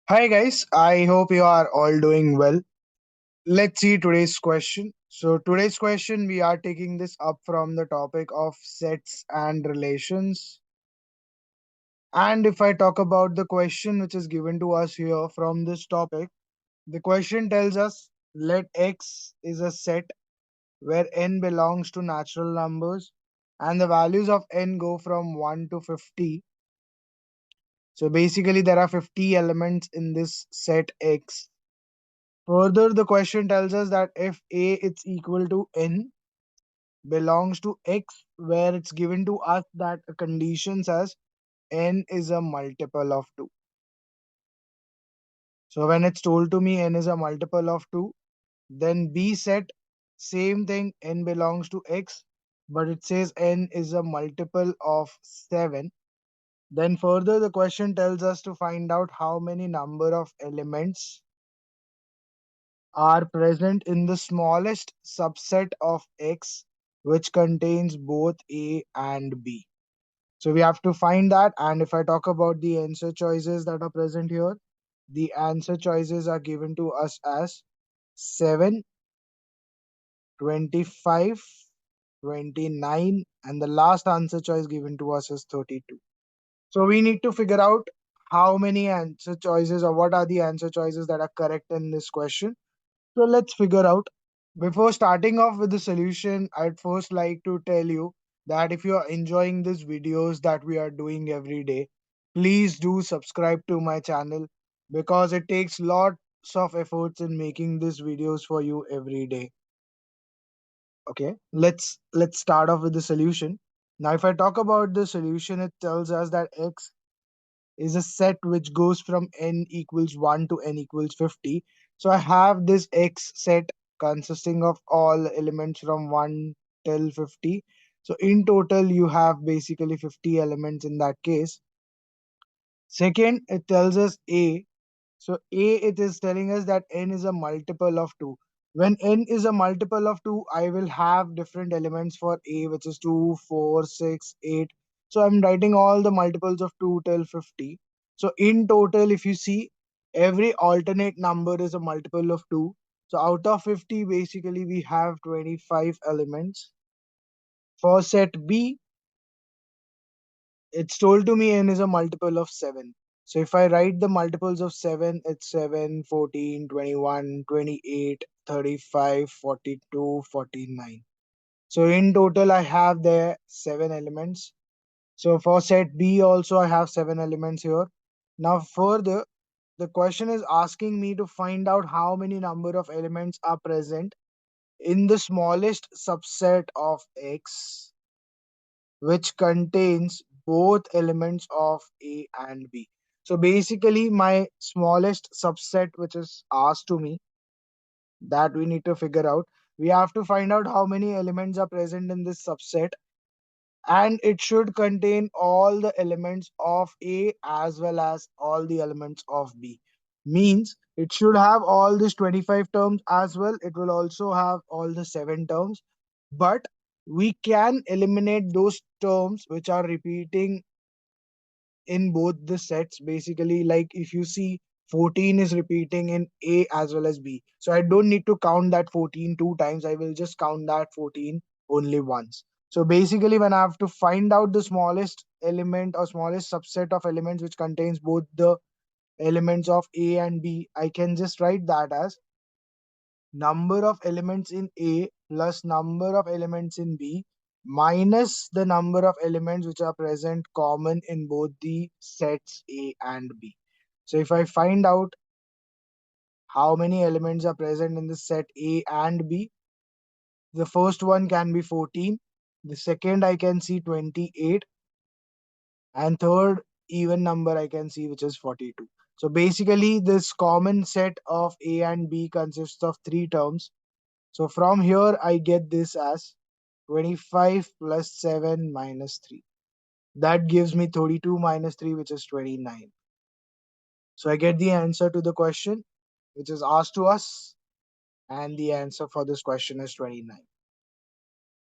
Hi guys, I hope you are all doing well. Let's see today's question. So today's question we are taking this up from the topic of sets and relations. And if I talk about the question which is given to us here from this topic, the question tells us let X is a set where n belongs to natural numbers and the values of n go from 1 to 50. So basically there are 50 elements in this set X. Further, the question tells us that if A is equal to n belongs to x, where it's given to us that a condition says n is a multiple of 2. So when it's told to me n is a multiple of 2, then B set same thing n belongs to x, but it says n is a multiple of 7. Then further the question tells us to find out how many number of elements are present in the smallest subset of X, which contains both A and B. So we have to find that. And if I talk about the answer choices that are present here, the answer choices are given to us as 7, 25, 29, and the last answer choice given to us is 32. So we need to figure out how many answer choices or what are the answer choices that are correct in this question. So let's figure out. Before starting off with the solution, I'd first like to tell you that if you are enjoying these videos that we are doing every day, please do subscribe to my channel because it takes lots of efforts in making these videos for you every day. Okay, let's start off with the solution. Now, if I talk about the solution, it tells us that x is a set which goes from n equals 1 to n equals 50. So I have this X set consisting of all elements from 1 till 50. So in total, you have basically 50 elements in that case. Second, it tells us A. So A, it is telling us that n is a multiple of 2. When n is a multiple of 2, I will have different elements for A, which is 2, 4, 6, 8. So I'm writing all the multiples of 2 till 50. So in total, if you see, every alternate number is a multiple of 2. So out of 50, basically we have 25 elements. For set B, it's told to me n is a multiple of 7. So if I write the multiples of 7, it's 7, 14, 21, 28, 35, 42, 49. So in total, I have there 7 elements. So for set B also, I have 7 elements here. Now further, the question is asking me to find out how many number of elements are present in the smallest subset of X, which contains both elements of A and B. So basically, my smallest subset, which is asked to me, that we need to figure out. We have to find out how many elements are present in this subset, and it should contain all the elements of A as well as all the elements of B. Means it should have all these 25 terms as well. It will also have all the 7 terms, but we can eliminate those terms which are repeating in both the sets. Basically, like if you see 14 is repeating in A as well as B, so I don't need to count that 14 two times. I will just count that 14 only once. So basically, when I have to find out the smallest element or smallest subset of elements which contains both the elements of A and B, I can just write that as number of elements in A plus number of elements in B minus the number of elements which are present common in both the sets A and B. So if I find out how many elements are present in the set A and B, the first one can be 14, the second I can see 28, and third even number I can see which is 42. So basically this common set of A and B consists of three terms. So from here, I get this as 25 plus 7 minus 3. That gives me 32 minus 3, which is 29. So I get the answer to the question which is asked to us, and the answer for this question is 29.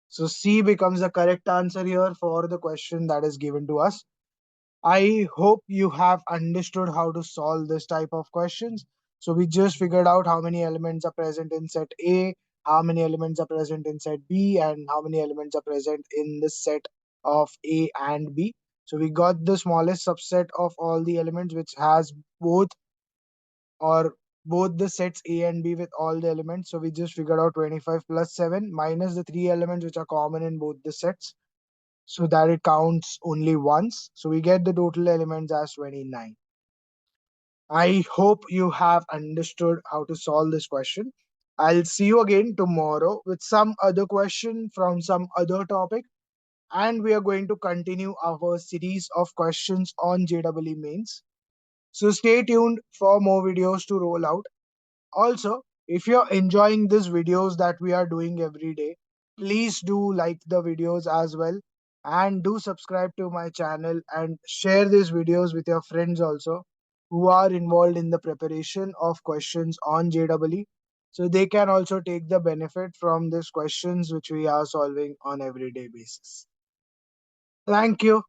So C becomes the correct answer here for the question that is given to us. I hope you have understood how to solve this type of questions. So we just figured out how many elements are present in set A, how many elements are present in set B, and how many elements are present in the set of A and B. So we got the smallest subset of all the elements which has both or both the sets A and B with all the elements. So we just figured out 25 plus 7 minus the three elements which are common in both the sets so that it counts only once. So we get the total elements as 29. I hope you have understood how to solve this question. I'll see you again tomorrow with some other question from some other topic. And we are going to continue our series of questions on JEE mains. So stay tuned for more videos to roll out. Also, if you're enjoying these videos that we are doing every day, please do like the videos as well and do subscribe to my channel and share these videos with your friends also who are involved in the preparation of questions on JEE so they can also take the benefit from these questions which we are solving on everyday basis. Thank you.